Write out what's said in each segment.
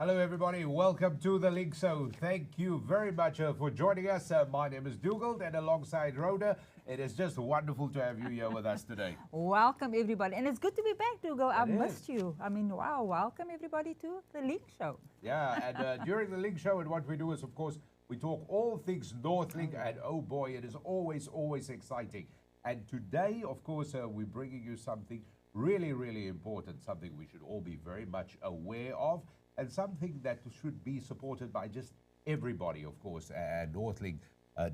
Hello, everybody. Welcome to the Link Show. Thank you very much for joining us. My name is Dougal, and alongside Rhoda, it is just wonderful to have you here with us today. Welcome, everybody. And it's good to be back, Dougal. I It missed is. you. I mean, wow, welcome, everybody, to the Link Show. Yeah, and during the Link Show, and what we do is, of course, we talk all things Northlink, and oh boy, it is always exciting. And today, of course, we're bringing you something really important, something we should all be very much aware of, and something that should be supported by just everybody, of course, and Northlink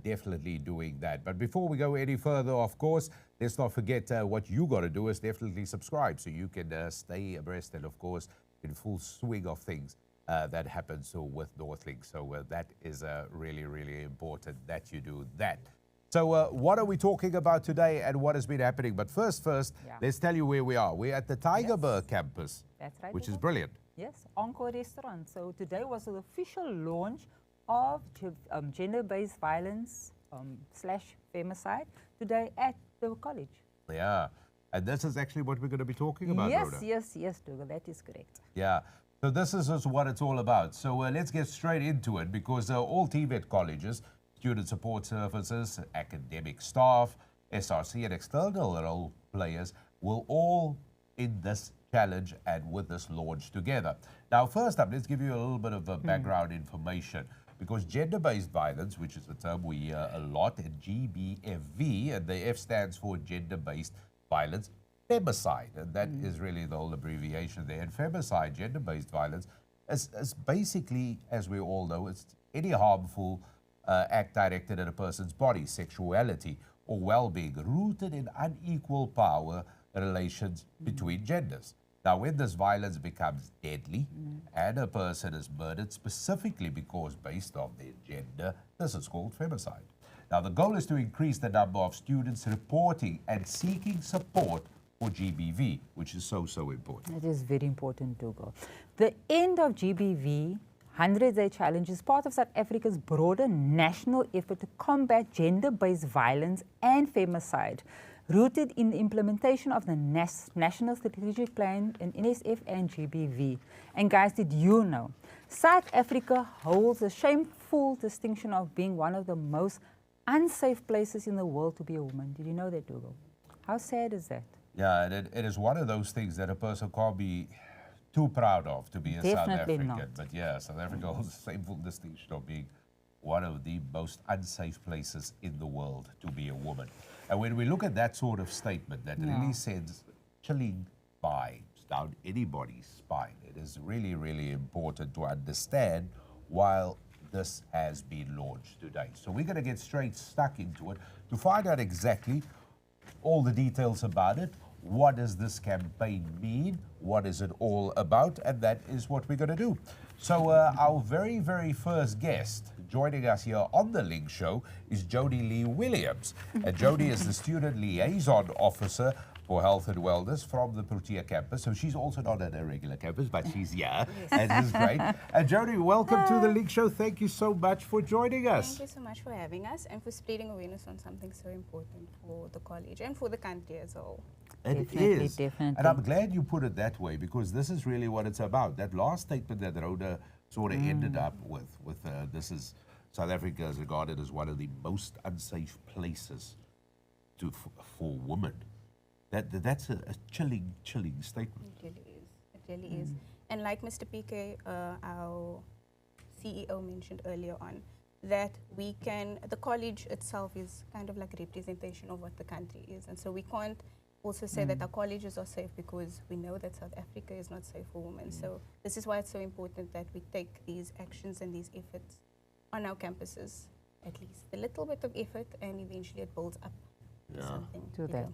definitely doing that. But before we go any further, of course, let's not forget what you got to do is definitely subscribe so you can stay abreast and, of course, in full swing of things that happens with Northlink. So that is really important that you do that. So what are we talking about today and what has been happening? But first, let's tell you where we are. We're at the Tygerberg campus, That's right, which is Dougal. brilliant. Yes, Encore Restaurant. So today was the official launch of gender-based violence / femicide today at the college. Yeah, and this is actually what we're going to be talking about, Yes, Rhoda. yes, Dougal, that is correct. Yeah, so this is just what it's all about. So let's get straight into it because all TVET colleges, student support services, academic staff, SRC and external role players will all in this challenge and with this launch together. Now, first up, let's give you a little bit of background information because gender-based violence, which is a term we hear a lot in GBVF, and the F stands for gender-based violence, femicide, and that is really the whole abbreviation there. And femicide, gender-based violence, is basically, as we all know, it's any harmful act directed at a person's body, sexuality, or well-being, rooted in unequal power relations between genders. Now, when this violence becomes deadly and a person is murdered specifically because based on their gender, this is called femicide. Now, the goal is to increase the number of students reporting and seeking support for GBV, which is so important. It is very important, Dougal. The end of GBV 100-day challenge is part of South Africa's broader national effort to combat gender-based violence and femicide, rooted in the implementation of the National Strategic Plan in NSF and GBV. And guys, did you know, South Africa holds the shameful distinction of being one of the most unsafe places in the world to be a woman. Did you know that, Dougal? How sad is that? Yeah, and it is one of those things that a person can't be too proud of to be a South Definitely African. not. But yeah, South Africa holds the shameful distinction of being one of the most unsafe places in the world to be a woman. And when we look at that sort of statement, that really sends chilling vibes down anybody's spine. It is really important to understand while this has been launched today. So we're going to get straight stuck into it to find out exactly all the details about it. What does this campaign mean? What is it all about? And that is what we're going to do. So our very first guest joining us here on the Link Show is Jody Lee Williams. And Jody is the Student Liaison Officer for Health and Wellness from the Protea campus. So she's also not at a regular campus, but she's here. And this is great. And Jody, welcome to the Link Show. Thank you so much for joining us. Thank you so much for having us and for spreading awareness on something so important for the college and for the country as a whole. It Definitely, is. definitely. And I'm glad you put it that way because this is really what it's about. That last statement that Rhoda sort of ended up with this is South Africa is regarded as one of the most unsafe places for women. That's a chilling statement. It really is. It really is. And like Mr. PK, our CEO mentioned earlier on, that the college itself is kind of like a representation of what the country is. And so we can't also say that our colleges are safe because we know that South Africa is not safe for women. So this is why it's so important that we take these actions and these efforts on our campuses, at least a little bit of effort, and eventually it builds up to something. To bigger.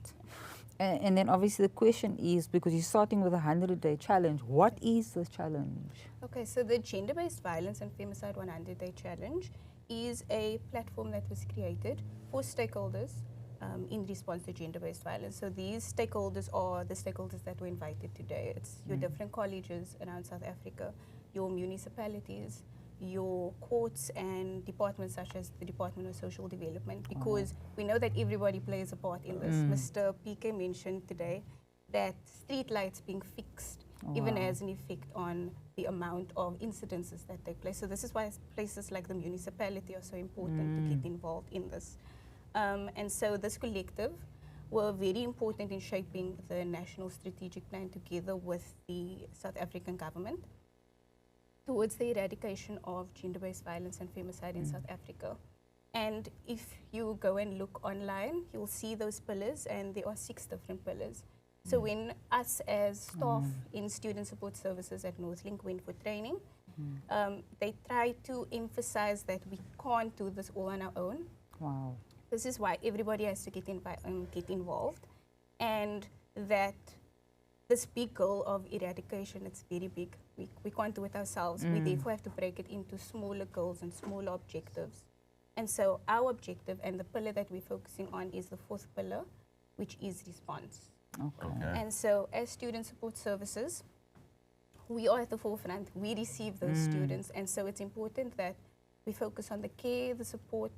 that. And then obviously the question is, because you're starting with a 100-day challenge, what is the challenge? Okay, so the Gender-Based Violence and Femicide 100-Day Challenge is a platform that was created for stakeholders in response to gender-based violence. So these stakeholders are the stakeholders that were invited today. It's your different colleges around South Africa, your municipalities, your courts and departments such as the Department of Social Development, because we know that everybody plays a part in this. Mr. PK mentioned today that street lights being fixed even has an effect on the amount of incidences that take place. So this is why places like the municipality are so important to get involved in this. And so this collective were very important in shaping the national strategic plan together with the South African government towards the eradication of gender-based violence and femicide in South Africa. And if you go and look online, you'll see those pillars, and there are 6 different pillars. So when us as staff in student support services at Northlink went for training, they tried to emphasize that we can't do this all on our own. Wow. This is why everybody has to get involved, and that this big goal of eradication, it's very big. We can't do it ourselves. We therefore have to break it into smaller goals and smaller objectives. And so our objective and the pillar that we're focusing on is the 4th pillar, which is response. Okay. And so as student support services, we are at the forefront. We receive those students, and so it's important that we focus on the care, the support,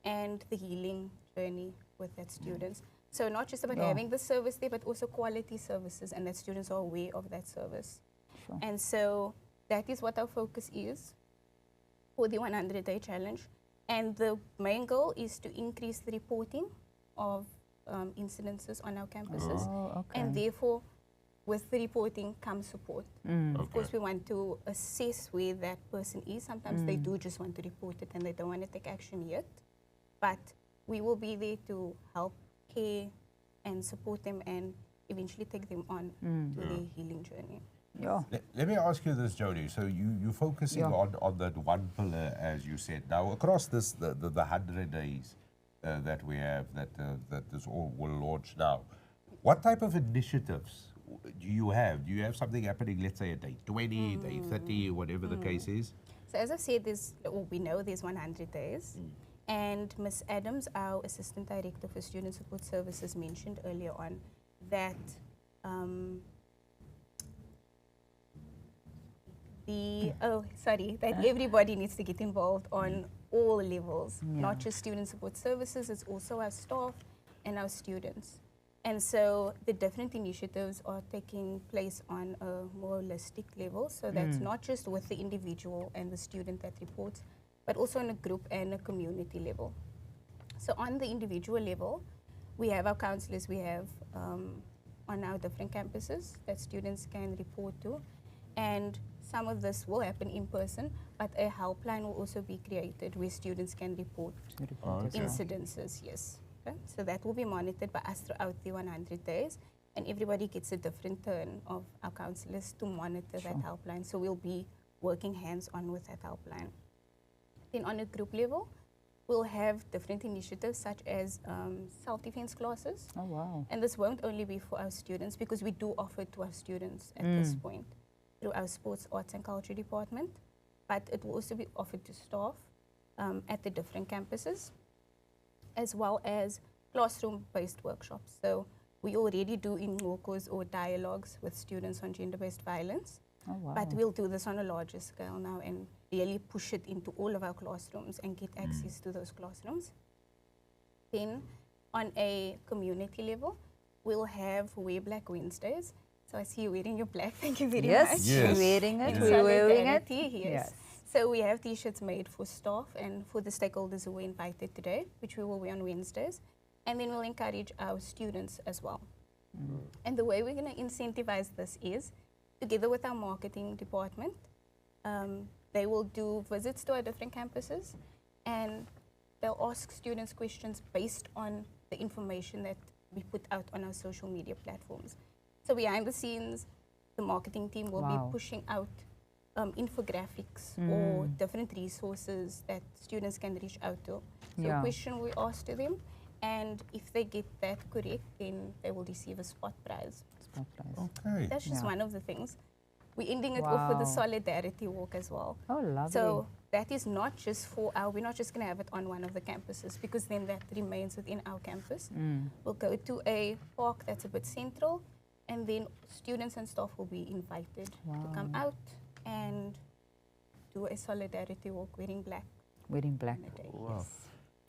and the healing journey with that students. So not just about having the service there, but also quality services, and that students are aware of that service. Sure. And so that is what our focus is for the 100-day challenge. And the main goal is to increase the reporting of incidences on our campuses. Oh, okay. And therefore, with the reporting comes support. Of course, we want to assess where that person is. Sometimes they do just want to report it and they don't want to take action yet. But we will be there to help care and support them and eventually take them on to their healing journey. Yeah. Let me ask you this, Jody. So you're focusing on that one pillar, as you said. Now, across this, the 100 days that we have, that this all will launch now, what type of initiatives do you have? Do you have something happening, let's say, at day 20, day 30, whatever the case is? So as I said, we know there's 100 days. And Ms. Adams, our Assistant Director for Student Support Services, mentioned earlier on that that everybody needs to get involved on all levels, not just student support services, it's also our staff and our students. And so the different initiatives are taking place on a more holistic level. So that's not just with the individual and the student that reports, but also on a group and a community level. So on the individual level, we have our counselors, we have on our different campuses that students can report to. And some of this will happen in person, but a helpline will also be created where students can report incidences, yes. Okay? So that will be monitored by us throughout the 100 days, and everybody gets a different turn of our counselors to monitor that helpline. So we'll be working hands-on with that helpline. Then on a group level, we'll have different initiatives such as self-defense classes. Oh, wow. And this won't only be for our students, because we do offer it to our students at this point through our Sports, Arts and Culture department, but it will also be offered to staff at the different campuses, as well as classroom-based workshops. So we already do in-walkers or dialogues with students on gender-based violence, but we'll do this on a larger scale now and really push it into all of our classrooms and get access to those classrooms. Then on a community level, we'll have Wear Black Wednesdays. So I see you wearing your black, thank you very much. Yes, we're wearing it, In we're wearing it. solidarity, yes. So we have t-shirts made for staff and for the stakeholders who were invited today, which we will wear on Wednesdays. And then we'll encourage our students as well. And the way we're going to incentivize this is, together with our marketing department, they will do visits to our different campuses, and they'll ask students questions based on the information that we put out on our social media platforms. So behind the scenes, the marketing team will be pushing out infographics or different resources that students can reach out to. So a question we ask to them, and if they get that correct, then they will receive a spot prize. Okay. That's just one of the things. We're ending it off with the solidarity walk as well. Oh, lovely. So that is not just for our, we're not just going to have it on one of the campuses, because then that remains within our campus. We'll go to a park that's a bit central, and then students and staff will be invited to come out and do a solidarity walk wearing black. Wearing black. Wow.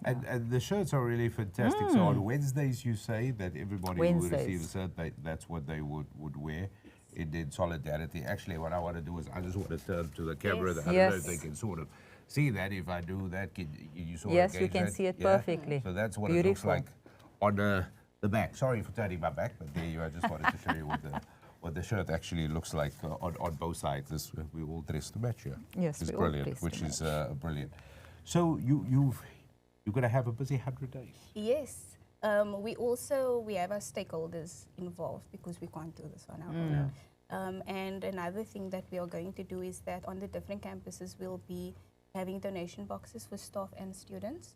And the shirts are really fantastic. So on Wednesdays, you say that everybody who will receive a shirt, that's what they would wear. in solidarity. Actually, what I want to do is I just want to turn to the camera. Yes. I don't know if Yes. they can sort of see that. If I do that, can you sort Yes, of you gauge can that? see it Yeah? perfectly. So that's what it looks Beautiful. like on the back. Sorry for turning my back, but there you are. I just wanted to show you what the shirt actually looks like on both sides. We're all dressed to match here. Yes, which is we're all brilliant. dressed to Which is brilliant. So you're going to have a busy 100 days. Yes. We have our stakeholders involved because we can't do this on our own. And another thing that we are going to do is that on the different campuses we'll be having donation boxes for staff and students.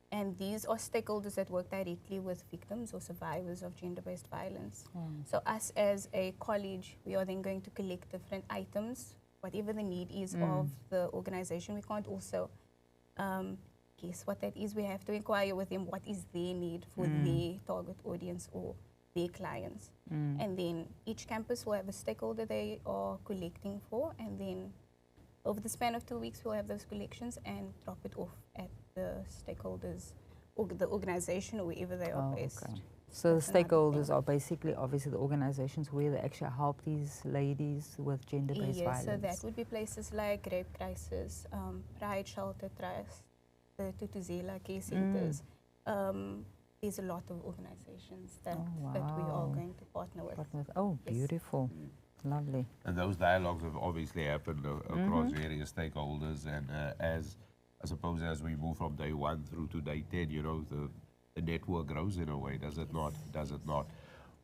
And these are stakeholders that work directly with victims or survivors of gender-based violence. So us as a college, we are then going to collect different items, whatever the need is of the organization. We can't also guess what that is. We have to inquire with them what is their need for their target audience or their clients. And then each campus will have a stakeholder they are collecting for, and then over the span of 2 weeks we'll have those collections and drop it off at the stakeholders or the organization or wherever they are based. Okay. So the That's another stakeholders thing. are basically obviously the organizations where they actually help these ladies with gender-based Yes, violence. so that would be places like Rape Crisis, Pride Shelter Trust, the Tutuzela Care Centers. There's a lot of organizations that we are wow. going to partner with. Oh, Yes. beautiful. Lovely. And those dialogues have obviously happened across various stakeholders. And as I suppose as we move from day 1 through to day 10, you know, the network grows in a way, does it not? Does it not?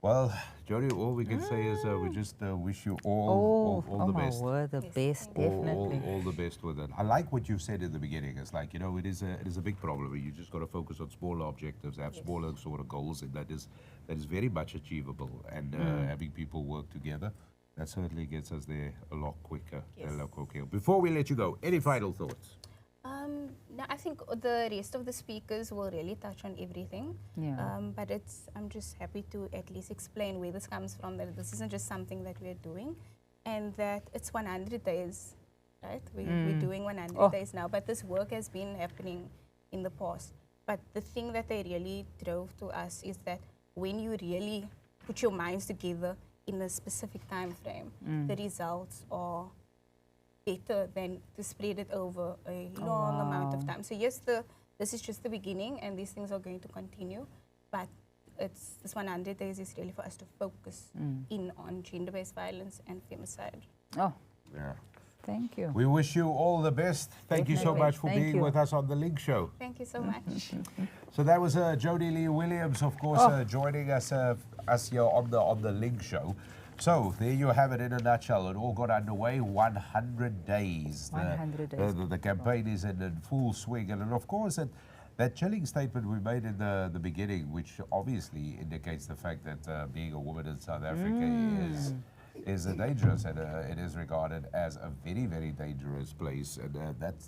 Well, Jody, all we can say is we just wish you all the my best. word, the Yes, best, thank you. definitely. All the best with it. I like what you said in the beginning. It's like, you know, it is a big problem. You just got to focus on smaller objectives, have smaller sort of goals, and that is very much achievable. And having people work together, that certainly gets us there a lot quicker. Yes. A lot quicker. Before we let you go, any final thoughts? No, I think the rest of the speakers will really touch on everything. Yeah. But I'm just happy to at least explain where this comes from, that this isn't just something that we're doing, and that it's 100 days, right? We're doing 100 days now, but this work has been happening in the past. But the thing that they really drove to us is that when you really put your minds together in a specific time frame, the results are better than to spread it over a long amount of time. So yes, this is just the beginning, and these things are going to continue, but this 100 days is really for us to focus in on gender-based violence and femicide. Oh, Yeah. thank you. We wish you all the best. Thank you so Definitely. much for Thank being you. with us on the Link Show. Thank you so much. So that was Jody Lee Williams, of course, joining us here on the Link Show. So there you have it in a nutshell. It all got underway. 100 days. 100 days. The campaign is in full swing, and of course that chilling statement we made in the beginning, which obviously indicates the fact that being a woman in South Africa is dangerous, and it is regarded as a very, very dangerous place, and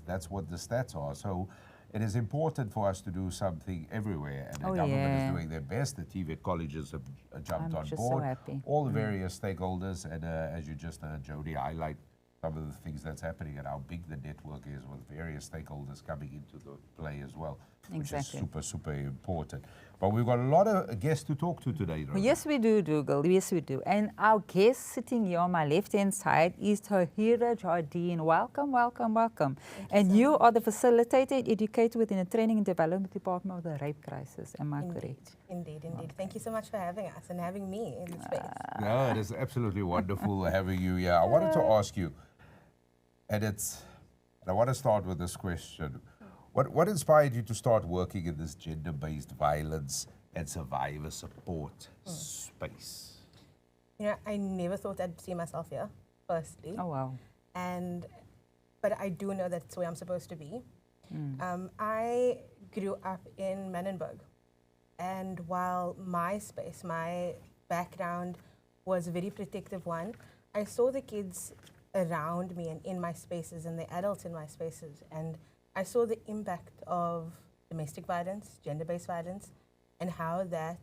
that's what the stats are. So it is important for us to do something everywhere, and the government is doing their best. The TVET colleges have jumped I'm on just board. so happy. All the various stakeholders, and as you just heard Jody highlight some of the things that's happening and how big the network is with various stakeholders coming into the play as well, which Exactly. is super, super important. But we've got a lot of guests to talk to today, Rhoda. Yes, we do, Dougal. Yes, we do. And our guest sitting here on my left-hand side is Tahira Jardine. Welcome, welcome, welcome. And you are the facilitator and educator within the Training and Development Department of the Rape Crisis. Am I correct? Indeed, indeed. Thank you so much for having us and having me in the space. No, it is absolutely wonderful having you here. I wanted to ask you, and I want to start with this question. What inspired you to start working in this gender-based violence and survivor support space? You know, I never thought I'd see myself here, firstly. Oh, wow. But I do know that's where I'm supposed to be. I grew up in Menenberg. And while my space, my background was a very protective one, I saw the kids around me and in my spaces and the adults in my spaces. And I saw the impact of domestic violence, gender-based violence, and how that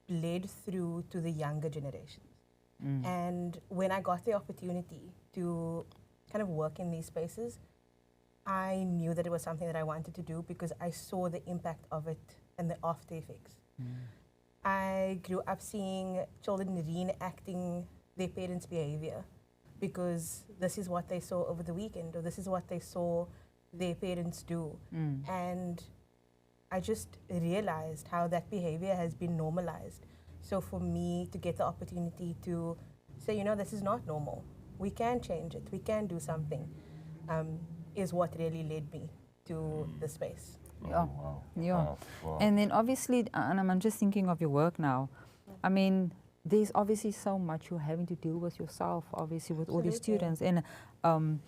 bled through to the younger generations. And when I got the opportunity to kind of work in these spaces, I knew that it was something that I wanted to do because I saw the impact of it and the after effects. I grew up seeing children reenacting their parents' behavior because this is what they saw over the weekend or this is what they saw their parents do. And I just realized how that behavior has been normalized. So for me to get the opportunity to say, this is not normal. We can change it. We can do something, is what really led me to the space. Yeah. Oh, wow. Yeah. Wow. Wow. And then obviously, and I'm just thinking of your work now. I mean, there's obviously so much you're having to deal with yourself, obviously, with all these Absolutely. students. And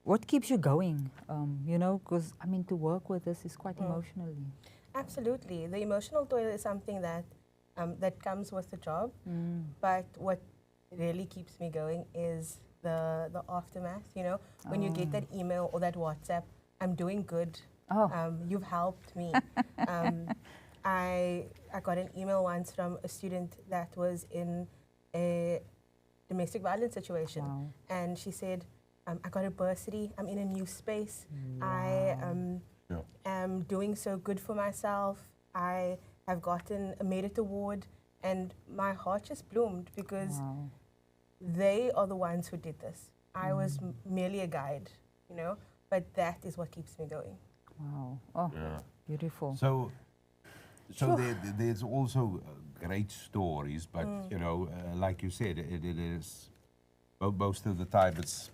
what keeps you going? Because, I mean, to work with this is quite emotionally. Absolutely. The emotional toil is something that that comes with the job. But what really keeps me going is the aftermath, when you get that email or that WhatsApp, I'm doing good. You've helped me. I got an email once from a student that was in a domestic violence situation. Wow. And she said, I got a bursary, I'm in a new space. I am doing so good for myself. I have gotten a merit award, and my heart just bloomed because they are the ones who did this. I was merely a guide, but that is what keeps me going. Wow. Oh, beautiful. So there's also great stories, but like you said, it is most of the time it's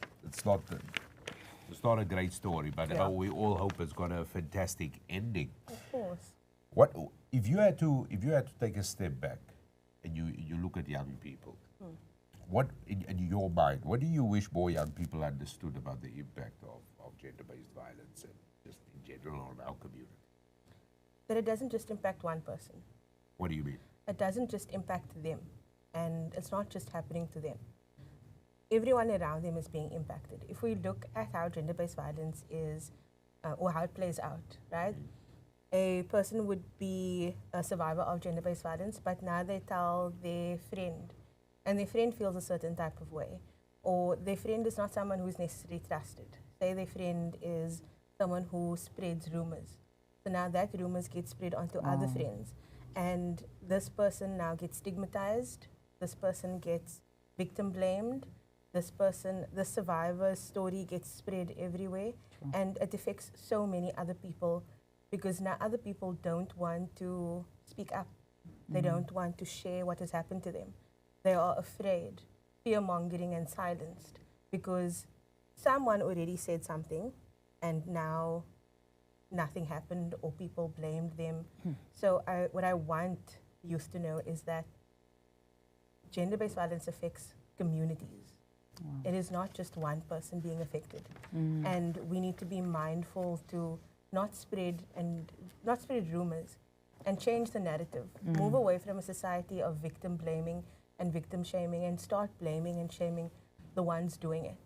not a great story, but we all hope it's got a fantastic ending. Of course. What if you had to take a step back and you look at young people? What in your mind? What do you wish more young people understood about the impact of gender-based violence and just in general on our community? That it doesn't just impact one person. What do you mean? It doesn't just impact them, and it's not just happening to them. Everyone around them is being impacted. If we look at how gender-based violence is, or how it plays out, right? A person would be a survivor of gender-based violence, but now they tell their friend, and their friend feels a certain type of way, or their friend is not someone who's necessarily trusted. Say their friend is someone who spreads rumors. So now that rumors get spread onto other friends, and this person now gets stigmatized, this person gets victim blamed, the survivor's story gets spread everywhere, and it affects so many other people because now other people don't want to speak up. They don't want to share what has happened to them. They are afraid, fear-mongering and silenced because someone already said something and now nothing happened or people blamed them. So what I want youth to know is that gender-based violence affects communities. It is not just one person being affected. And we need to be mindful to not spread rumors and change the narrative. Move away from a society of victim blaming and victim shaming and start blaming and shaming the ones doing it.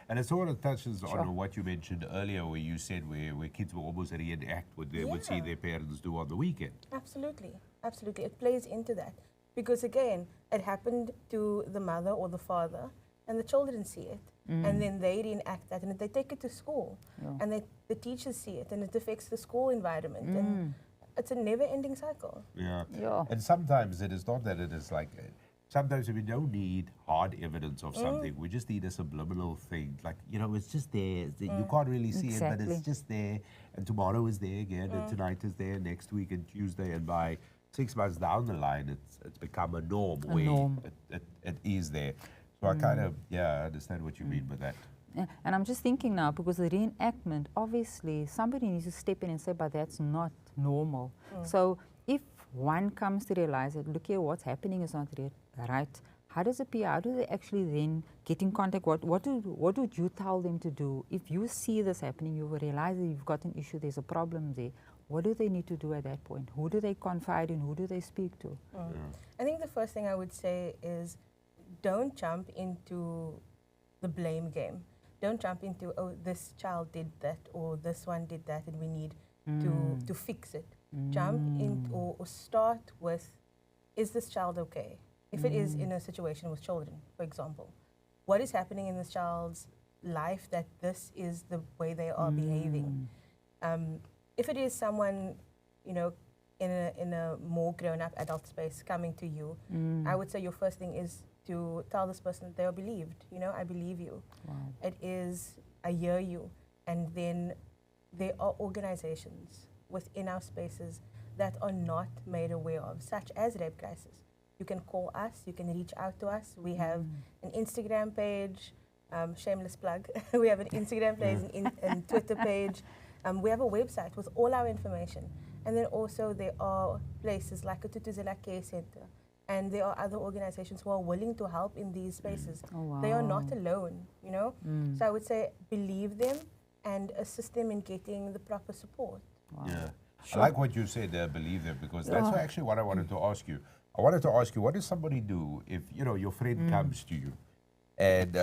And it sort of touches on what you mentioned earlier, where you said where kids will almost reenact what they would see their parents do on the weekend. Absolutely, absolutely. It plays into that. Because again, it happened to the mother or the father, and the children see it, and then they reenact that, and they take it to school, and the teachers see it, and it affects the school environment, and it's a never-ending cycle. Yeah. And sometimes it is not that it is like, sometimes we don't need hard evidence of something. We just need a subliminal thing. Like, it's just there. You can't really see it, but it's just there. And tomorrow is there again, and tonight is there, next week and Tuesday, and by 6 months down the line, it's become a norm it is there. So I kind of, I understand what you mean by that. Yeah. And I'm just thinking now, because the reenactment, obviously, somebody needs to step in and say, but that's not normal. So if one comes to realize that, look here, what's happening is not right, how does it appear? How do they actually then get in contact? What would you tell them to do? If you see this happening, you will realize that you've got an issue, there's a problem there. What do they need to do at that point? Who do they confide in? Who do they speak to? I think the first thing I would say is don't jump into the blame game. Don't jump into, oh, this child did that or this one did that and we need to fix it. Jump in or start with, is this child okay? If it is in a situation with children, for example, what is happening in this child's life that this is the way they are behaving? If it is someone, in a more grown-up adult space coming to you, I would say your first thing is to tell this person that they are believed. You know, I believe you. Wow. It is, I hear you. And then there are organizations within our spaces that are not made aware of, such as Rape Crisis. You can call us, you can reach out to us. We have an Instagram page, shameless plug. We have an Instagram page and Twitter page. We have a website with all our information. And then also there are places like a Tutuzela Care Center. And there are other organizations who are willing to help in these spaces. Oh, wow. They are not alone, you know? So I would say believe them and assist them in getting the proper support. Wow. Yeah. I like what you said, believe them, because that's actually what I wanted to ask you. I wanted to ask you, what does somebody do if, you know, your friend comes to you and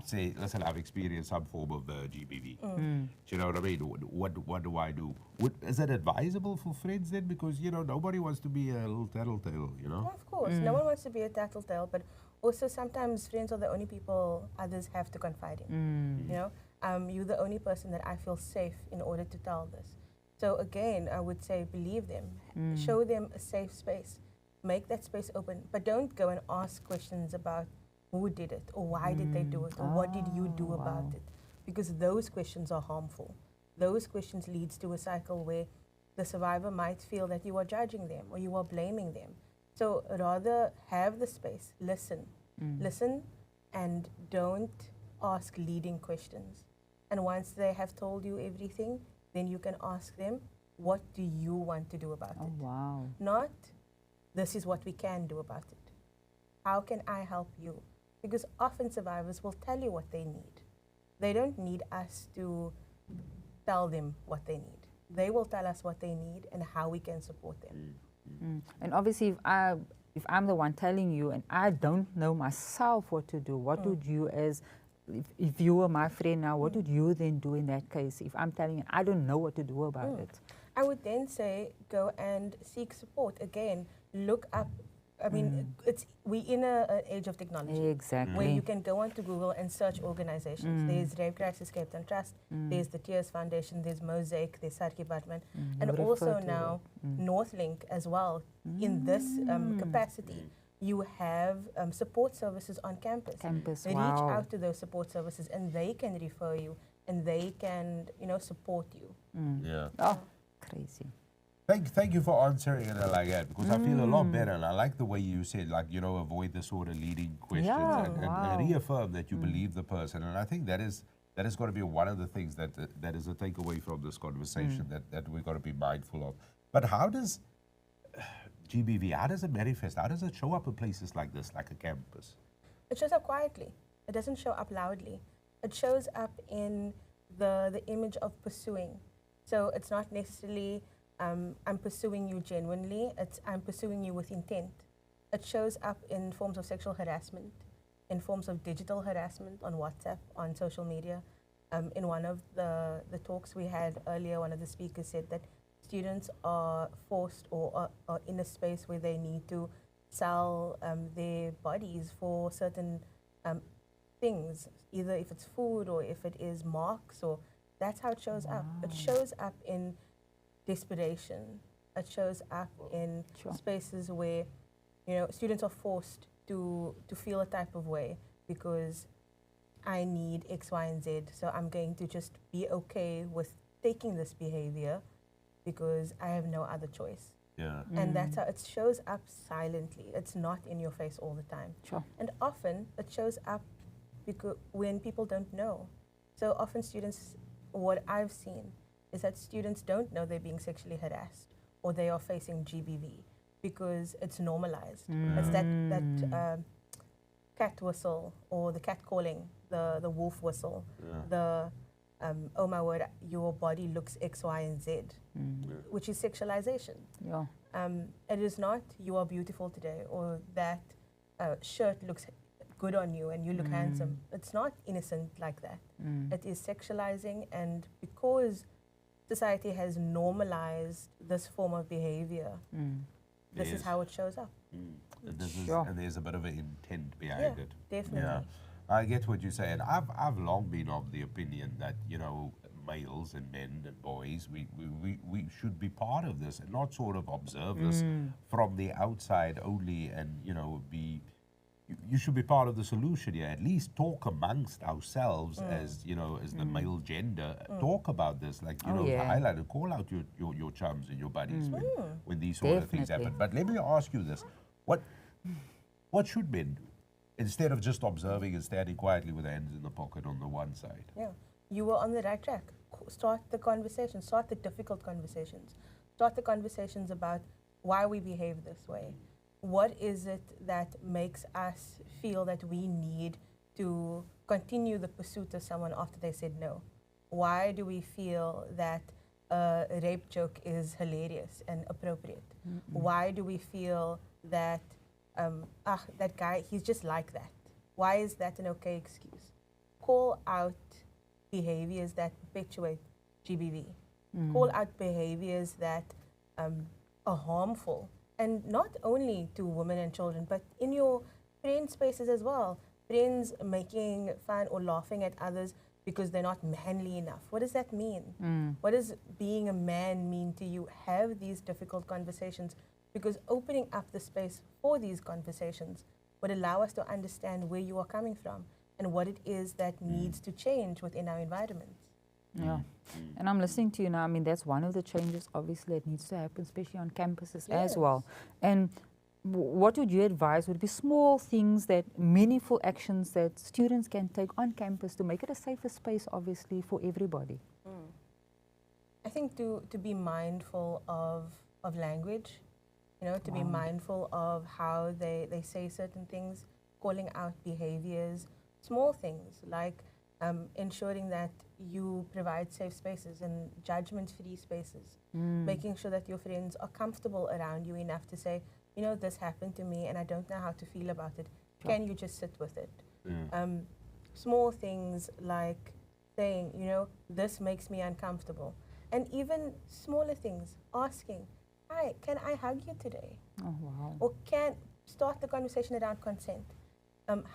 say, listen, I've experienced some form of GBV. Do you know what I mean? What do I do? Is it advisable for friends then? Because, you know, nobody wants to be a little tattletale, you know? Of course, no one wants to be a tattletale, but also sometimes friends are the only people others have to confide in. You know, you're the only person that I feel safe in order to tell this. So again, I would say believe them, show them a safe space, make that space open, but don't go and ask questions about who did it or why did they do it or what did you do about it, because those questions are harmful. Those questions leads to a cycle where the survivor might feel that you are judging them or you are blaming them. So rather have the space, listen, and don't ask leading questions. And once they have told you everything, then you can ask them, what do you want to do about it? Wow. Not, this is what we can do about it. How can I help you? Because often survivors will tell you what they need. They don't need us to tell them what they need. They will tell us what they need and how we can support them. And obviously, if I'm the one telling you and I don't know myself what to do, what would you, as if you were my friend now, what would you then do in that case? If I'm telling you, I don't know what to do about it. I would then say, go and seek support. Again, look up. I mean, we're in an age of technology. Exactly. Where you can go onto Google and search organizations. There's Rape Crisis Cape Town Trust, there's the Tears Foundation, there's Mosaic, there's Sarki Batman, and also now Northlink as well. In this capacity, you have support services on campus. They reach out to those support services and they can refer you and they can, you know, support you. Yeah. Oh, crazy. Thank you for answering it like that, because I feel a lot better, and I like the way you said, like, you know, avoid the sort of leading questions and reaffirm that you believe the person. And I think that is got to be one of the things that is a takeaway from this conversation that we've got to be mindful of. But how does GBV, how does it manifest? How does it show up in places like this, like a campus? It shows up quietly. It doesn't show up loudly. It shows up in the image of pursuing. So it's not necessarily I'm pursuing you genuinely, it's I'm pursuing you with intent. It shows up in forms of sexual harassment, in forms of digital harassment on WhatsApp, on social media. In one of the talks we had earlier, one of the speakers said that students are forced or are in a space where they need to sell their bodies for certain things, either if it's food or if it is marks, or that's how it shows up. It shows up in desperation. It shows up in spaces where, you know, students are forced to feel a type of way because I need X, Y, and Z, so I'm going to just be okay with taking this behavior because I have no other choice. Yeah. And that's how it shows up silently. It's not in your face all the time. Sure. And often it shows up because when people don't know. So often students, what I've seen is that students don't know they're being sexually harassed or they are facing GBV because it's normalized. It's that cat whistle or the cat calling, the wolf whistle, the oh my word, your body looks X, Y, and Z, which is sexualization. Yeah. It is not you are beautiful today or that shirt looks good on you and you look handsome. It's not innocent like that. It is sexualizing, and because society has normalized this form of behavior, this is how it shows up. And there's a bit of an intent behind it. Definitely. Yeah, I get what you're saying. I've long been of the opinion that, you know, males and men and boys, we should be part of this and not sort of observe this from the outside only, and, you know, be you should be part of the solution here. At least talk amongst ourselves as, you know, as the male gender. Talk about this, like, you know, highlight it, call out your chums and your buddies when these sort of things happen. But let me ask you this. What should men, instead of just observing and standing quietly with hands in the pocket on the one side? Yeah, you were on the right track. Start the conversation, start the difficult conversations. Start the conversations about why we behave this way. What is it that makes us feel that we need to continue the pursuit of someone after they said no? Why do we feel that a rape joke is hilarious and appropriate? Why do we feel that, that guy, he's just like that? Why is that an okay excuse? Call out behaviors that perpetuate GBV. Call out behaviors that are harmful. And not only to women and children, but in your friend spaces as well. Friends making fun or laughing at others because they're not manly enough. What does that mean? What does being a man mean to you? Have these difficult conversations, because opening up the space for these conversations would allow us to understand where you are coming from and what it is that needs to change within our environments. Yeah, and I'm listening to you now. I mean, that's one of the changes, obviously, that needs to happen, especially on campuses as well. And what would you advise would be small things, that meaningful actions that students can take on campus to make it a safer space, obviously, for everybody? I think to be mindful of language, you know, to be mindful of how they say certain things, calling out behaviors, small things like ensuring that you provide safe spaces and judgment-free spaces, making sure that your friends are comfortable around you enough to say, you know, this happened to me and I don't know how to feel about it. Can you just sit with it? Small things like saying, you know, this makes me uncomfortable. And even smaller things, asking, hi, can I hug you today? Oh, wow. Or can start the conversation around consent.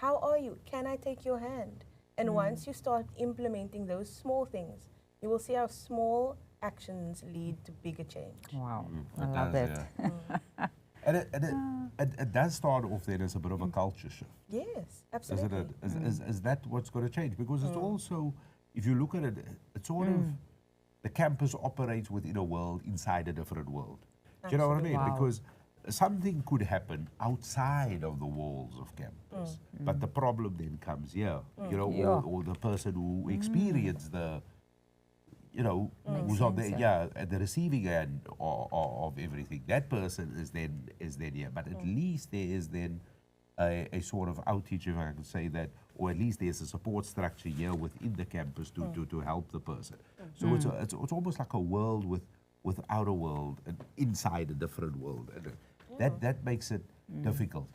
How are you? Can I take your hand? And once you start implementing those small things, you will see how small actions lead to bigger change. Wow, I love that. Yeah. And it does start off then as a bit of a culture shift. Yes, absolutely. Isn't it? Is that what's going to change? Because it's also, if you look at it, it's sort of, the campus operates within a world inside a different world. Do you know what I mean? Wow. Because something could happen outside of the walls of campus, but the problem then comes here, you know, or the person who experienced the, you know, who's on the at the receiving end of everything. That person is then here, but at least there is then a sort of outage, if I can say that, or at least there's a support structure here within the campus to help the person. So it's almost like a world without a world and inside a different world. And that makes it difficult.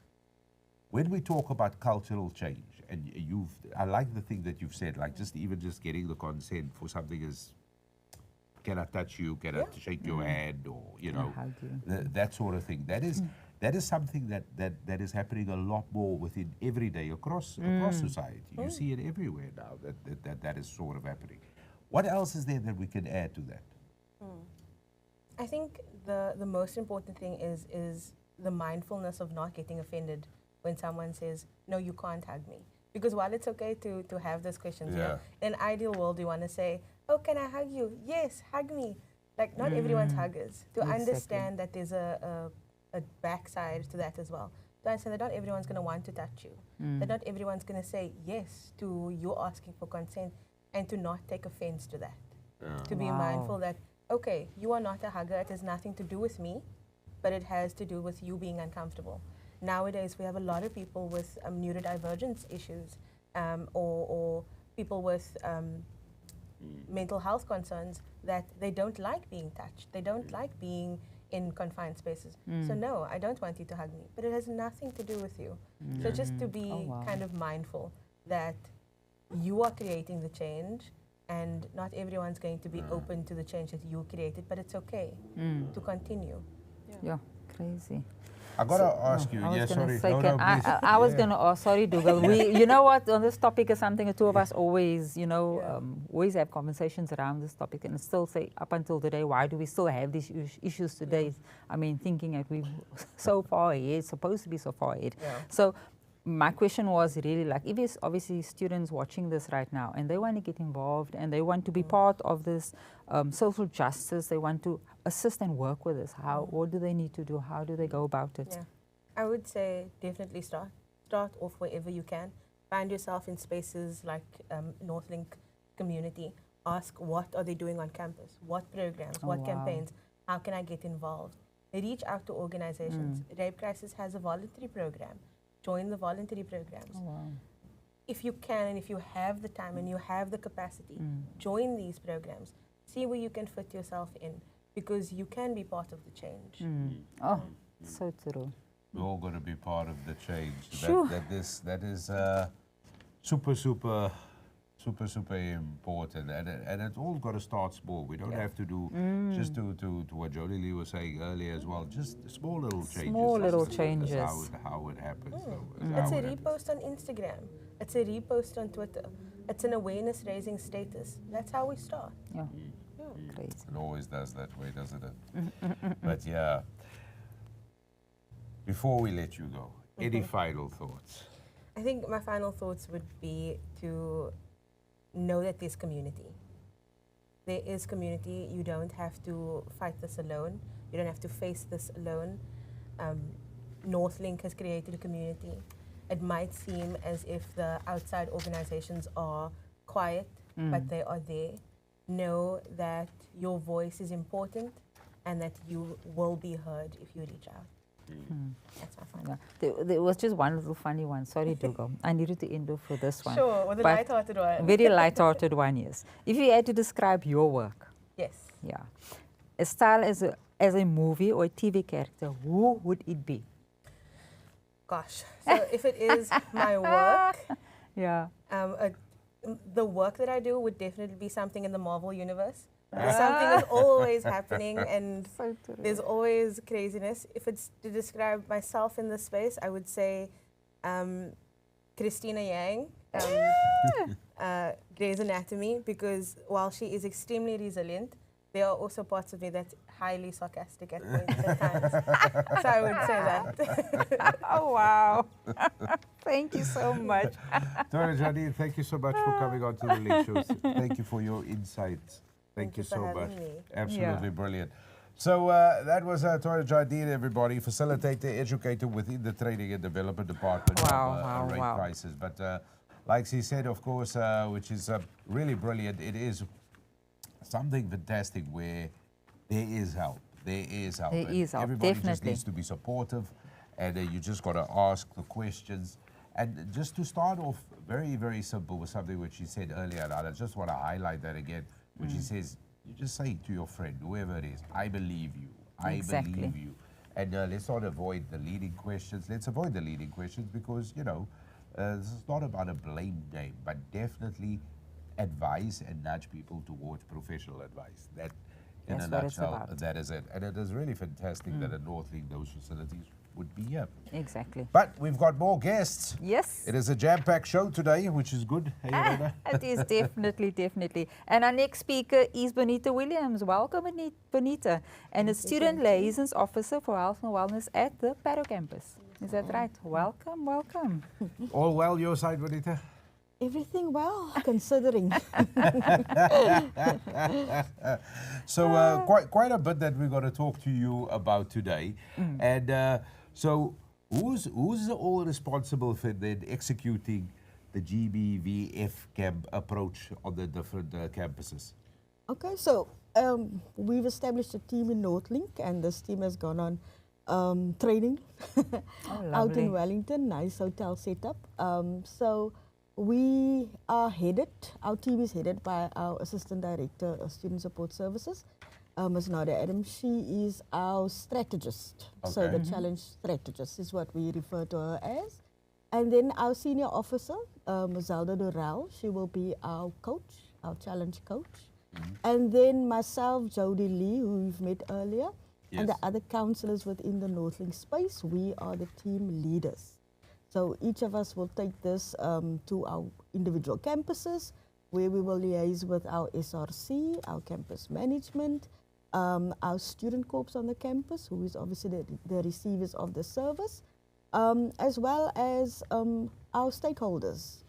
When we talk about cultural change, and I like the thing that you've said, like just getting the consent for something as, can I touch you, can I shake your hand, or, you know, that sort of thing. That is something that is happening a lot more within every day across society. You see it everywhere now, that is sort of happening. What else is there that we can add to that? I think the most important thing is the mindfulness of not getting offended when someone says, no, you can't hug me. Because while it's okay to have those questions, you know, in an ideal world, you want to say, oh, can I hug you? Yes, hug me. Like, not everyone's huggers. To understand that there's a backside to that as well. To understand that not everyone's going to want to touch you. That not everyone's going to say yes to you asking for consent, and to not take offense to that. To be mindful that, okay, you are not a hugger. It has nothing to do with me, but it has to do with you being uncomfortable. Nowadays, we have a lot of people with neurodivergence issues, or people with mental health concerns, that they don't like being touched. They don't like being in confined spaces. So no, I don't want you to hug me, but it has nothing to do with you. So just to be kind of mindful that you are creating the change, and not everyone's going to be open to the change that you created, but it's okay to continue. Yeah, crazy. I gotta ask you. Yeah, sorry. I was gonna ask. Sorry, Dougal. You know what? On this topic is something the two of us always, you know, always have conversations around this topic, and still say up until today, why do we still have these issues today? I mean, thinking that we're so far ahead, supposed to be so far ahead. So, my question was really like, if it's obviously students watching this right now and they want to get involved and they want to be part of this social justice, they want to assist and work with this, what do they need to do? How do they go about it? Yeah, I would say definitely start off wherever you can. Find yourself in spaces like Northlink community. Ask what are they doing on campus, what programs, what campaigns, how can I get involved? Reach out to organizations. Rape Crisis has a voluntary program. Join the voluntary programs. If you can and if you have the time and you have the capacity, join these programs. See where you can fit yourself in, because you can be part of the change. Oh, so true. We're all going to be part of the change. Sure. That is super important, and it's all got to start small. We don't have to do just to what Jody Lee was saying earlier as well. Just small little changes. Small little That's changes. how it happens. It's a repost on Instagram. It's a repost on Twitter. It's an awareness raising status. That's how we start. Yeah. Crazy. It always does that way, doesn't it? But yeah. Before we let you go, any final thoughts? I think my final thoughts would be to know that there's community. There is community. You don't have to fight this alone. You don't have to face this alone. Northlink has created a community. It might seem as if the outside organizations are quiet, but they are there. Know that your voice is important and that you will be heard if you reach out. That's my final. Yeah. There was just one little funny one. Sorry, Dugo. I needed to end off for this one. Sure, with a But light-hearted one. Very light-hearted one, yes. If you had to describe your work, Yes. yeah, a style as a movie or a TV character, who would it be? Gosh. So if it is my work, Yeah. the work that I do would definitely be something in the Marvel universe. Something is always happening and So true. there's always craziness. If it's to describe myself in this space, I would say Christina Yang, Grey's Anatomy, because while she is extremely resilient, there are also parts of me that's highly sarcastic at points at times. So I would say that. Oh, wow. Thank you so much. Dora Jardine, thank you so much for coming on to the late shows. Thank you for your insights. Thank you for so having much. me. Absolutely Yeah. brilliant. So that was Tora Jardine, everybody, facilitator, educator within the Training and Development Department Wow, of Rape wow. Crisis. But like she said, of course, which is really brilliant, it is something fantastic where there is help. There is help. There And is help, everybody just definitely. needs to be supportive, and you just got to ask the questions. And just to start off very, very simple with something which she said earlier, and I just want to highlight that again, which she says, you just say to your friend, whoever it is, I believe you. I Exactly. believe you. And let's not avoid the leading questions. Let's avoid the leading questions because, you know, this is not about a blame game, but definitely advise and nudge people towards professional advice. That, in That's a what it's nutshell, about. that is it. And it is really fantastic that at Northlink those facilities would be here. Exactly. But we've got more guests. Yes. It is a jam-packed show today, which is good. Hey, Lorena? It is definitely. And our next speaker is Bonita Williams. Welcome, Bonita. And a student liaisons officer for health and wellness at the Paro campus. Is that right? Welcome, welcome. All well your side, Bonita? Everything well, considering. So quite a bit that we're going to talk to you about today. And so who's all responsible for then executing the GBVF camp approach on the different campuses? Okay, so we've established a team in Northlink, and this team has gone on training out lovely. in Wellington, nice hotel setup. So we are headed, our team is headed by our Assistant Director of Student Support Services, Ms. Nadia Adams. She is our strategist. So Okay. the challenge strategist is what we refer to her as. And then our senior officer, Ms. Zelda Durrell, she will be our coach, our challenge coach. And then myself, Jody Lee, who we've met earlier, and the Yes. other counselors within the Northlink space, we are the team leaders. So each of us will take this to our individual campuses, where we will liaise with our SRC, our campus management, our student corps on the campus, who is obviously the receivers of the service, as well as our stakeholders.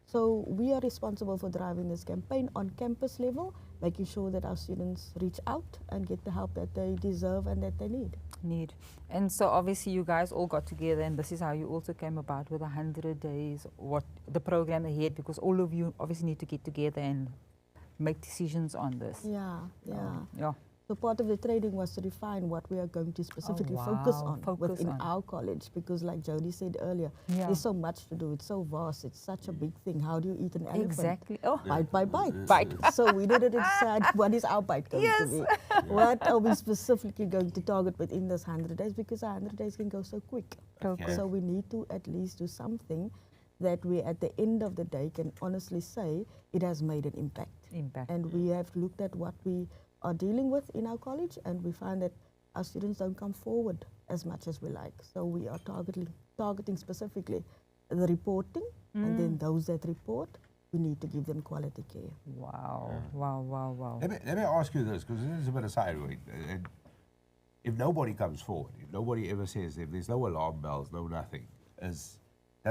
So we are responsible for driving this campaign on campus level, making sure that our students reach out and get the help that they deserve and that they need. And so obviously you guys all got together, and this is how you also came about with 100 days, what the program ahead, because all of you obviously need to get together and make decisions on this. Yeah, yeah. Yeah. So part of the training was to define what we are going to specifically focus on within our college, because like Jody said earlier, there's so much to do. It's so vast. It's such a big thing. How do you eat an elephant? Exactly. Oh. Bite by bite. So we needed to decide what is our bite going to be. What are we specifically going to target within this 100 days? Because 100 days can go so quick. Okay. So we need to at least do something that we at the end of the day can honestly say it has made an impact. And we have looked at what we are dealing with in our college, and we find that our students don't come forward as much as we like. So we are targeting specifically the reporting, and then those that report, we need to give them quality care. Wow, wow. Let me ask you this, because this is a bit of sideways. If nobody comes forward, if nobody ever says, if there's no alarm bells, no nothing, does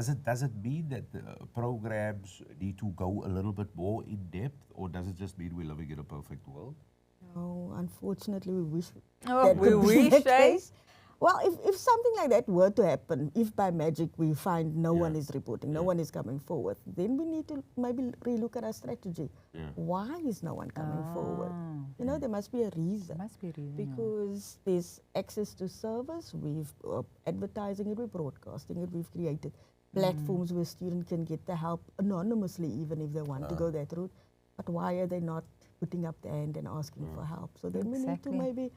it mean that the programs need to go a little bit more in depth, or does it just mean we're living in a perfect world? No, unfortunately, we wish Oh, that we could be wish, the eh? case. Well, if something like that were to happen, if by magic we find no one is reporting, no one is coming forward, then we need to maybe relook at our strategy. Why is no one coming forward? You know, there must be a reason. Because there's access to servers, we've advertising it, we're broadcasting it, we've created platforms where students can get the help anonymously, even if they want to go that route. But why are they not putting up their hand and asking for help? So then we need to maybe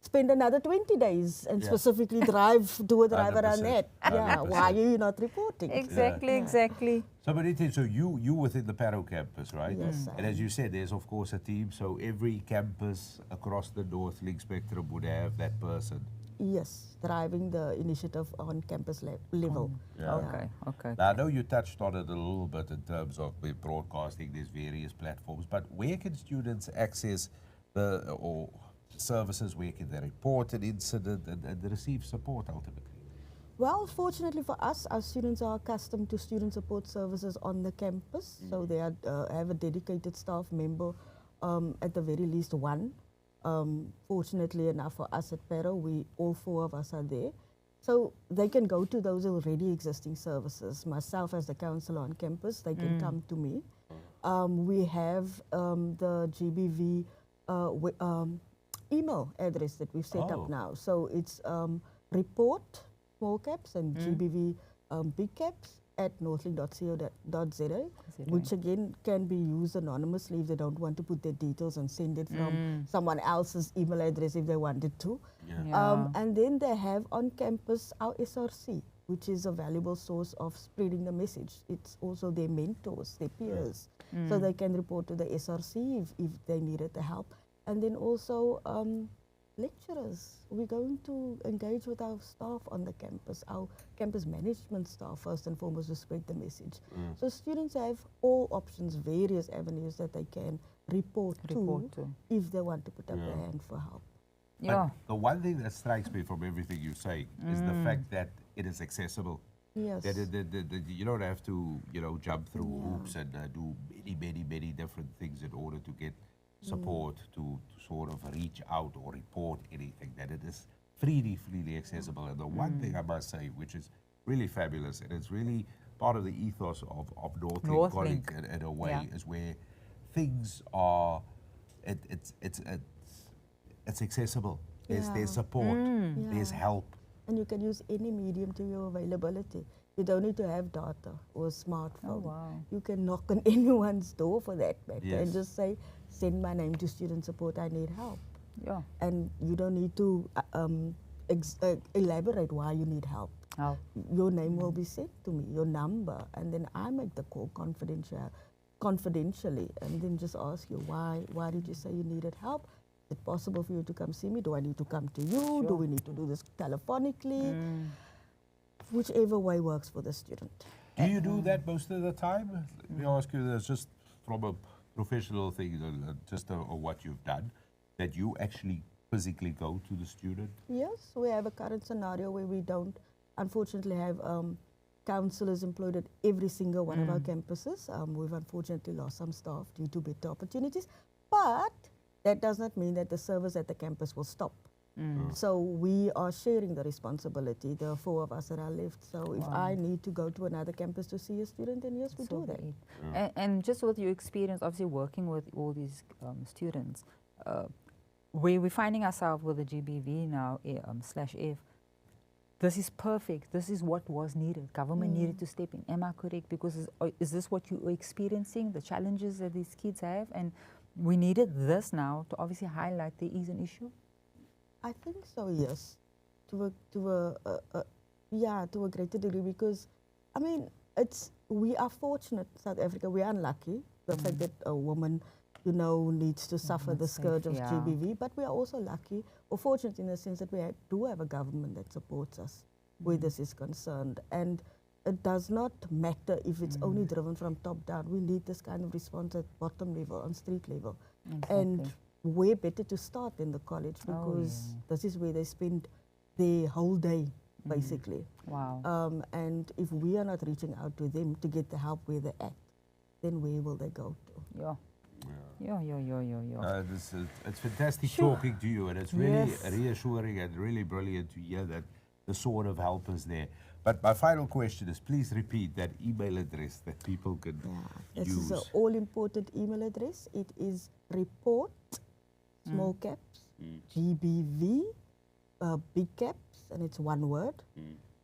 spend another 20 days and specifically do a drive around that. Yeah, why are you not reporting? Exactly. So, Marita, so you within the Paro campus, right? Yes, And as you said, there's of course a team, so every campus across the Northlink spectrum would have that person. Yes, driving the initiative on campus level. Okay. Now, I know you touched on it a little bit in terms of broadcasting, there's various platforms, but where can students access or services, where can they report an incident and receive support ultimately? Well, fortunately for us, our students are accustomed to student support services on the campus, so they have a dedicated staff member, at the very least one. Fortunately enough for us at Paro, all four of us are there. So they can go to those already existing services. Myself as the counselor on campus, they can come to me. We have the GBV email address that we've set up now. So it's report small caps and GBV big caps at northlink.co.za, which again can be used anonymously if they don't want to put their details and send it from someone else's email address if they wanted to. And then they have on campus our SRC, which is a valuable source of spreading the message. It's also their mentors, their peers. So they can report to the SRC if they needed the help. And then also lecturers. We're going to engage with our staff on the campus, our campus management staff first and foremost, to spread the message. So students have all options, various avenues that they can report to if they want to put up their hand for help. But the one thing that strikes me from everything you say is the fact that it is accessible. Yes. That you don't have to, jump through hoops and do many different things in order to get support to sort of reach out or report anything, that it is freely accessible. And the one thing I must say, which is really fabulous, and it's really part of the ethos of Northlink College in a way, is where things are, it's accessible. There's support, there's help. And you can use any medium to your availability. You don't need to have data or a smartphone. You can knock on anyone's door for that matter and just say, send my name to student support, I need help. And you don't need to elaborate why you need help. Your name will be sent to me, your number, and then I make the call confidentially, and then just ask you, why did you say you needed help? Is it possible for you to come see me? Do I need to come to you? Do we need to do this telephonically? Whichever way works for the student. Do you do that most of the time? Let me ask you this, just from a professional thing, just what you've done, that you actually physically go to the student? Yes, we have a current scenario where we don't unfortunately have counsellors employed at every single one of our campuses. We've unfortunately lost some staff due to better opportunities, but that does not mean that the service at the campus will stop. So we are sharing the responsibility, the 4 of us that are left. So if I need to go to another campus to see a student, then yes, we do that. And just with your experience, obviously working with all these students, where we're finding ourselves with the GBV now, /F, this is perfect. This is what was needed. Government needed to step in. Am I correct? Because is this what you are experiencing, the challenges that these kids have? And we needed this now to obviously highlight there is an issue? I think so, yes, to a greater degree, because I mean we are fortunate, South Africa. We are unlucky the fact that a woman, needs to suffer the scourge of GBV, but we are also lucky or fortunate in the sense that we do have a government that supports us where this is concerned, and it does not matter if it's only driven from top down. We need this kind of response at bottom level, on street level, and way better to start in the college, because this is where they spend their whole day, basically. Wow. And if we are not reaching out to them to get the help where they're at, then where will they go to? It's fantastic talking to you, and it's really reassuring and really brilliant to hear that the sort of help is there. But my final question is, please repeat that email address that people can This use. is an all-important email address. It is report, small caps, GBV, big caps, and it's one word,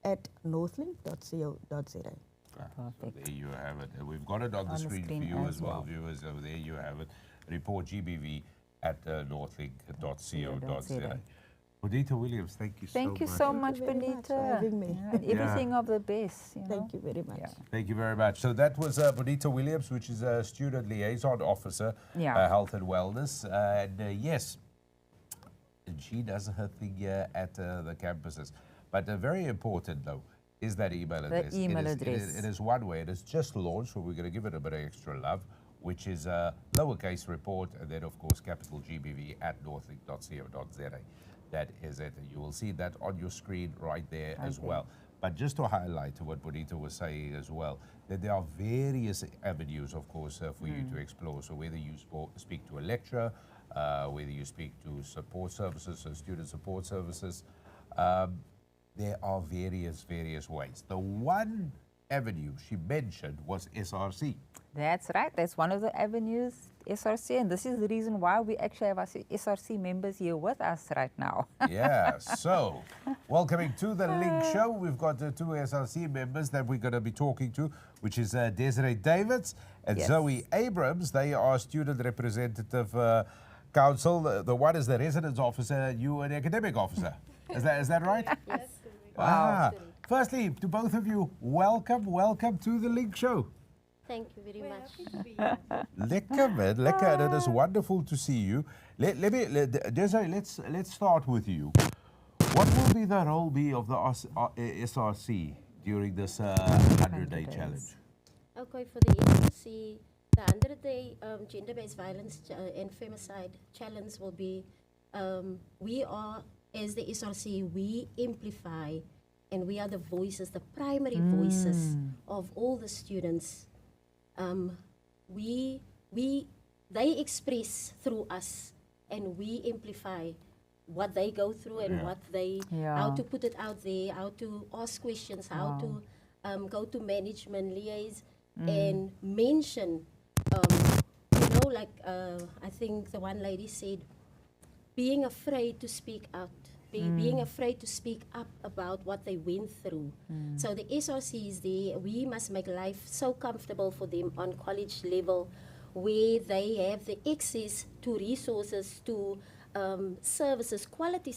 at northlink.co.za. So there you have it. And we've got it on the screen for you as well, viewers. So there you have it. Report GBV at northlink.co.za. Bonita Williams, thank you so much. Thank you so much, Thank you very much for Bonita. having me. And everything of the best. Thank you very much. Thank you very much. So that was Bonita Williams, which is a student liaison officer, health and wellness. And yes, she does her thing here at the campuses. But very important, though, is that email address. The email address. It is one way. It is just launched, so we're going to give it a bit of extra love, which is lowercase report, and then, of course, capital GBV at northlink.co.za. That is it. You will see that on your screen right there as well. But just to highlight what Bonita was saying as well, that there are various avenues, of course, for you to explore. So whether you speak to a lecturer, whether you speak to support services, so student support services, there are various ways. The one avenue she mentioned was SRC. That's right. That's one of the avenues, SRC. And this is the reason why we actually have our SRC members here with us right now. Yeah, so welcoming to the Link Show, we've got the 2 SRC members that we're going to be talking to, which is Desiree Davids and Zoe Abrams. They are student representative council. The one is the residence officer, you an academic officer. Is that right? Yes. Wow. Firstly, to both of you, welcome to the Link Show. Thank you very much. Lekker, man, lekker. And it is wonderful to see you. Desiree, let's start with you. What will be the role of the SRC during this 100-day challenge? Okay, for the SRC, the 100-day Gender-Based Violence and Femicide challenge will be, we are, as the SRC, we amplify and we are the voices, the primary voices of all the students. They express through us, and we amplify what they go through and what they, how to put it out there, how to ask questions, how to go to management, liaise, and mention, I think the one lady said, being afraid to speak out. Being afraid to speak up about what they went through. So the SRC is there. We must make life so comfortable for them on college level, where they have the access to resources, to services, quality.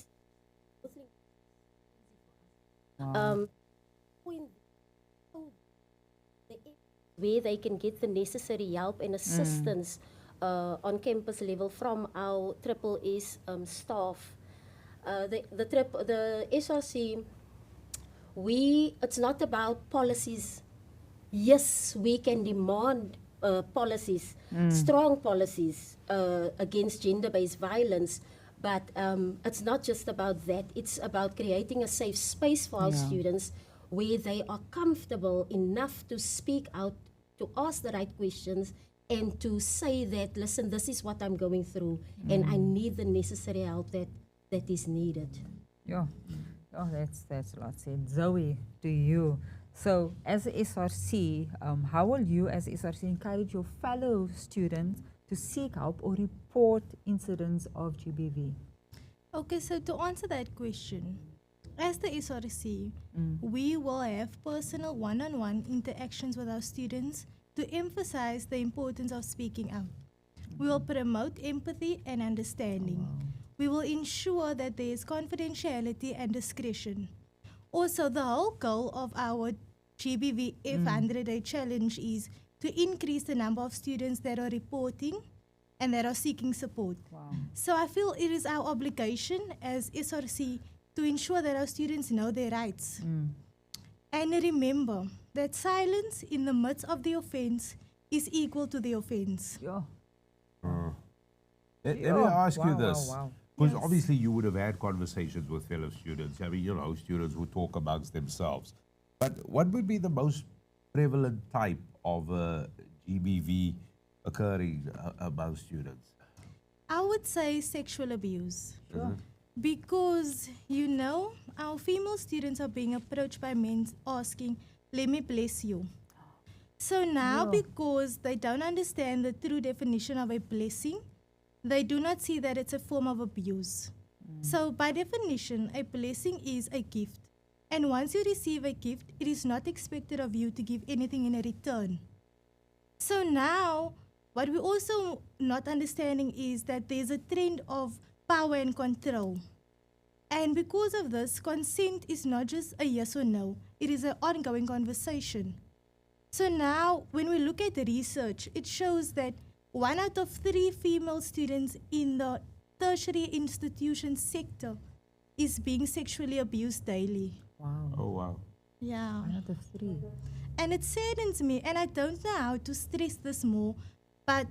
Where they can get the necessary help and assistance on campus level from our Triple S staff. The SRC, it's not about policies. Yes, we can demand policies, strong policies against gender-based violence, but it's not just about that. It's about creating a safe space for our students where they are comfortable enough to speak out, to ask the right questions, and to say that, listen, this is what I'm going through, and I need the necessary help that is needed. Yeah. Oh, that's a lot said. Zoe, to you. So, as a SRC, how will you, as a SRC, encourage your fellow students to seek help or report incidents of GBV? Okay, so to answer that question, as the SRC, we will have personal one-on-one interactions with our students to emphasize the importance of speaking out. We will promote empathy and understanding. We will ensure that there is confidentiality and discretion. Also, the whole goal of our GBVF 100-day challenge is to increase the number of students that are reporting and that are seeking support. Wow. So I feel it is our obligation as SRC to ensure that our students know their rights. And remember that silence in the midst of the offense is equal to the offense. Yeah. Let me ask you Wow, this. wow. Because Yes. obviously you would have had conversations with fellow students. I mean, you know, students who talk amongst themselves. But what would be the most prevalent type of GBV occurring among students? I would say sexual abuse. Because, you know, our female students are being approached by men asking, let me bless you. So now, because they don't understand the true definition of a blessing, they do not see that it's a form of abuse. So by definition, a blessing is a gift. And once you receive a gift, it is not expected of you to give anything in return. So now, what we're also not understanding is that there's a trend of power and control. And because of this, consent is not just a yes or no, it is an ongoing conversation. So now, when we look at the research, it shows that 1 out of 3 female students in the tertiary institution sector is being sexually abused daily. Wow. Oh, wow. Yeah. 1 out of 3. And it saddens me, and I don't know how to stress this more, but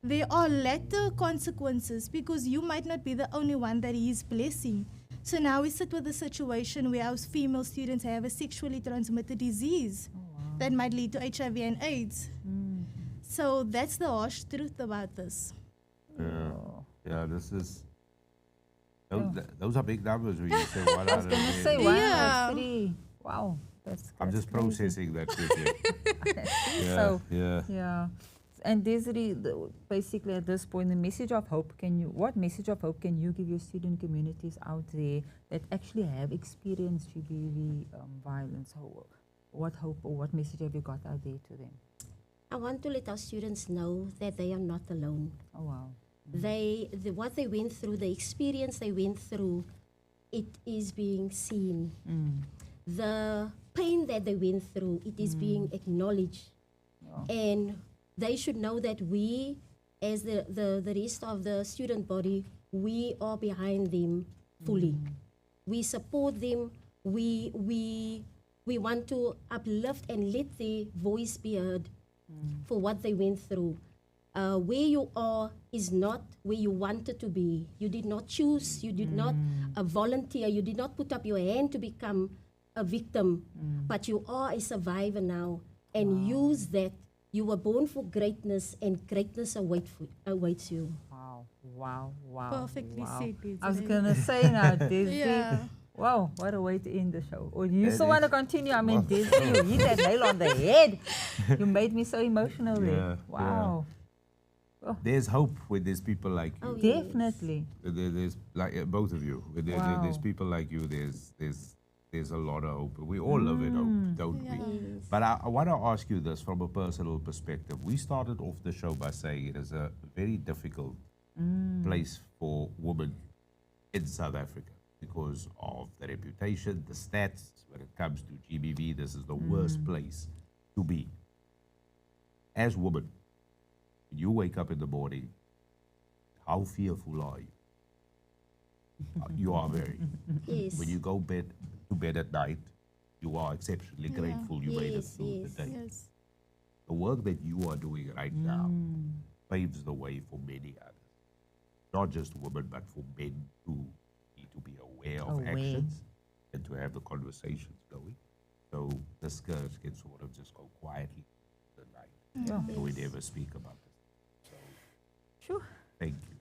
there are later consequences because you might not be the only one that he is blessing. So now we sit with a situation where our female students have a sexually transmitted disease that might lead to HIV and AIDS. So that's the harsh truth about this. Yeah. Yeah, this is... Those are big numbers when you say 1 out of 10. Say 1 out Yeah. of 3. Wow. I'm just crazy. processing that quickly. Yeah, So, yeah. yeah. And Desiree, basically at this point, the message of hope, what message of hope can you give your student communities out there that actually have experienced GBV violence? What hope or what message have you got out there to them? I want to let our students know that they are not alone. Oh, wow. What they went through, the experience they went through, it is being seen. The pain that they went through, it is being acknowledged. And they should know that we, as the rest of the student body, we are behind them fully. We support them. We want to uplift and let their voice be heard for what they went through. Where you are is not where you wanted to be. You did not choose. You did not volunteer. You did not put up your hand to become a victim. But you are a survivor now. And use that. You were born for greatness, and greatness awaits you. Wow. Perfectly said, Desiree. I was going to say now, Desiree. Yeah. Wow, what a way to end the show. Or you It still is. want to continue? I mean, Desiree, you hit that nail on the head. You made me so emotional there. Yeah, Wow. There's hope when there's people like you. Oh, yes. Definitely. There's like both of you. Wow. There's people like you. There's a lot of hope. We all live in hope, don't we? Yes. But I want to ask you this from a personal perspective. We started off the show by saying it is a very difficult place for women in South Africa because of the reputation, the stats. When it comes to GBV, this is the worst place to be. As women, when you wake up in the morning, how fearful are you? You are very. Yes. When you go to bed at night, you are exceptionally grateful you made it Yes, through yes. the day. Yes. The work that you are doing right now paves the way for many others. Not just women, but for men who need to be aware of actions and to have the conversations going. So this curve can sort of just go quietly the night. Yeah. So we never speak about this. So Sure. thank you.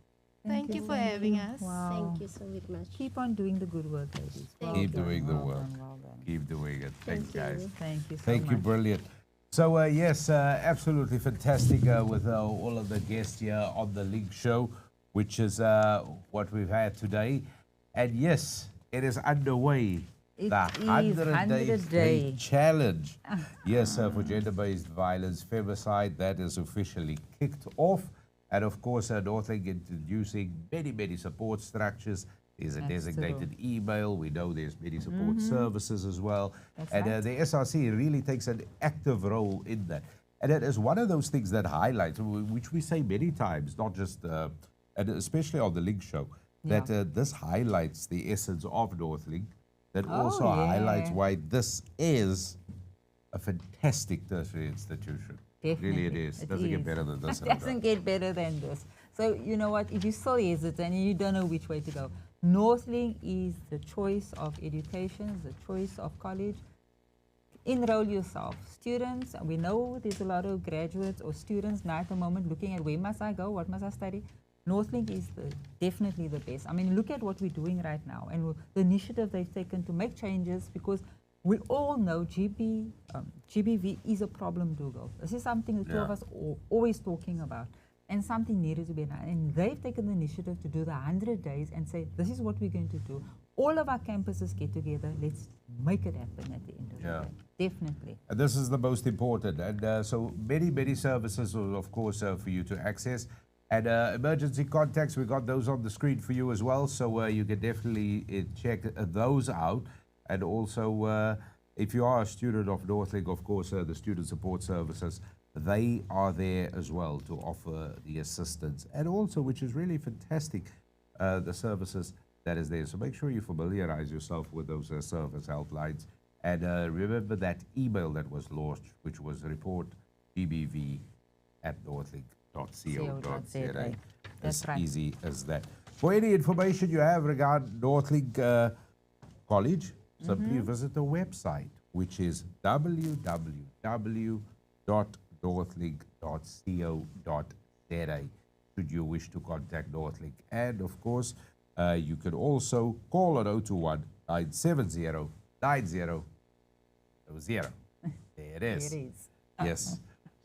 Thank you for having us. Wow. Thank you so much. Keep on doing the good work, ladies. Thank Keep you. doing the Well work. done, well done. Keep doing it. Thanks, guys. Thank you so Thank much. you, brilliant. So yes, absolutely fantastic with all of the guests here on the Link Show, which is what we've had today. And yes, it is underway. It The is 100 day 100 challenge. Yes, for gender-based violence, femicide, that is officially kicked off. And of course, Northlink introducing many support structures. There's a That's designated email. We know there's many support services as well. That's And right. the SRC really takes an active role in that. And it is one of those things that highlights, which we say many times, not just, and especially on the Link Show, that this highlights the essence of Northlink, that also highlights yeah. why this is a fantastic tertiary institution. Really it Definitely. is. It doesn't get better than this. It doesn't get better than this. So you know what? If you still hesitate and you don't know which way to go, Northlink is the choice of education, the choice of college. Enroll yourself. Students, we know there's a lot of graduates or students now at the moment looking at where must I go, what must I study. Northlink is definitely the best. I mean, look at what we're doing right now and the initiative they've taken to make changes, because we all know GBV is a problem, Dougal. This is something the two of us are always talking about, and something needed to be done. And they've taken the initiative to do the 100 days and say, this is what we're going to do. All of our campuses get together. Let's make it happen at the end of the day. Definitely. And this is the most important. And so many services, of course, for you to access. And emergency contacts, we got those on the screen for you as well. So you can definitely check those out. And also, if you are a student of Northlink, of course, the student support services, they are there as well to offer the assistance. And also, which is really fantastic, the services that is there. So make sure you familiarize yourself with those service outlines. And remember that email that was launched, which was reportgbv@northlink.co.za. That's As right. easy as that. For any information you have regarding Northlink College, simply visit the website, which is www.northlink.co.za, should you wish to contact Northlink. And of course, you can also call on 021 970 9000. There it is. It is. Yes.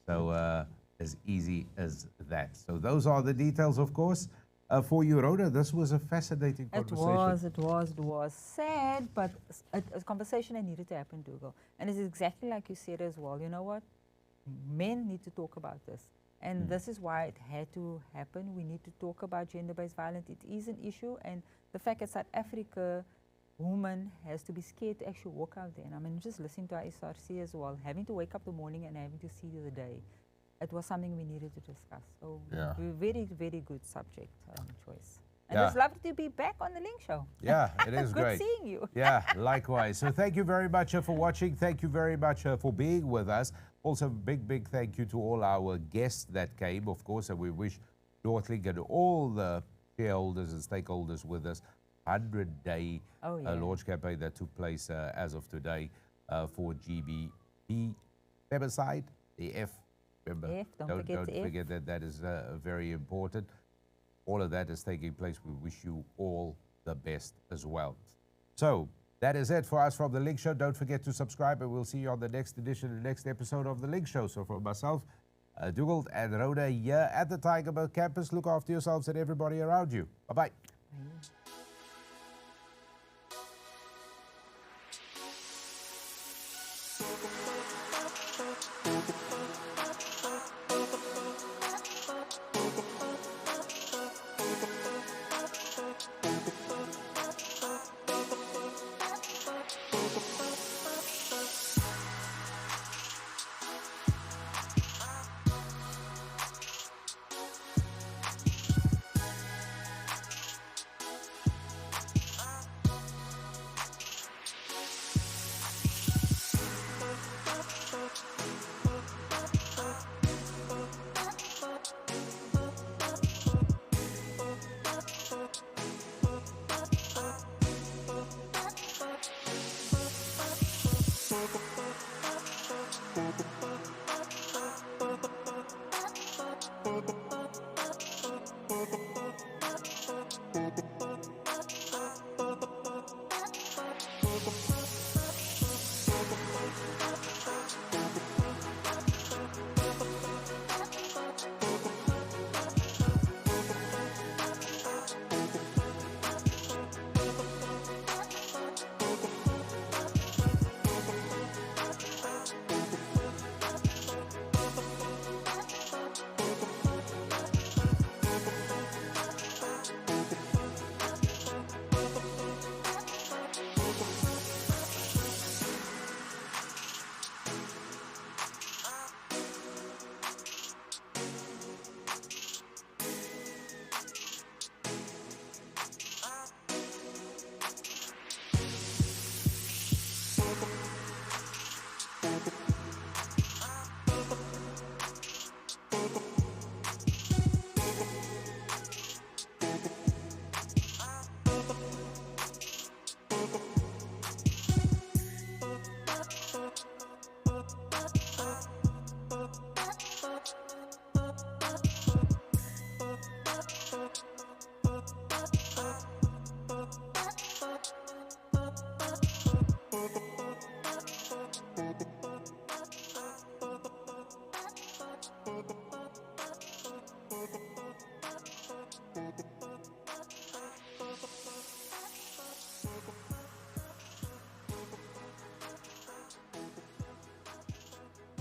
So as easy as that. So those are the details, of course. For you, Rhoda, this was a fascinating conversation. It was sad, but a conversation that needed to happen, Dougal. And it's exactly like you said as well. You know what? Men need to talk about this. And this is why it had to happen. We need to talk about gender-based violence. It is an issue. And the fact that South Africa, woman has to be scared to actually walk out there. And I mean, just listening to our SRC as well, having to wake up the morning and having to see the day. It was something we needed to discuss. So very good subject choice. And it's lovely to be back on the Link Show. Yeah, it is Good great. seeing you. Yeah, likewise. So thank you very much for watching. Thank you very much for being with us. Also, big thank you to all our guests that came, of course, and we wish Northlink and all the shareholders and stakeholders with us 100-day launch campaign that took place as of today for GBV femicide, the F. Remember, F, don't forget the F. forget that. That is very important. All of that is taking place. We wish you all the best as well. So that is it for us from the Link Show. Don't forget to subscribe, and we'll see you on the next edition, the next episode of the Link Show. So for myself, Dougal and Rhoda here at the Tigerberg campus, look after yourselves and everybody around you. Bye-bye. Thank you.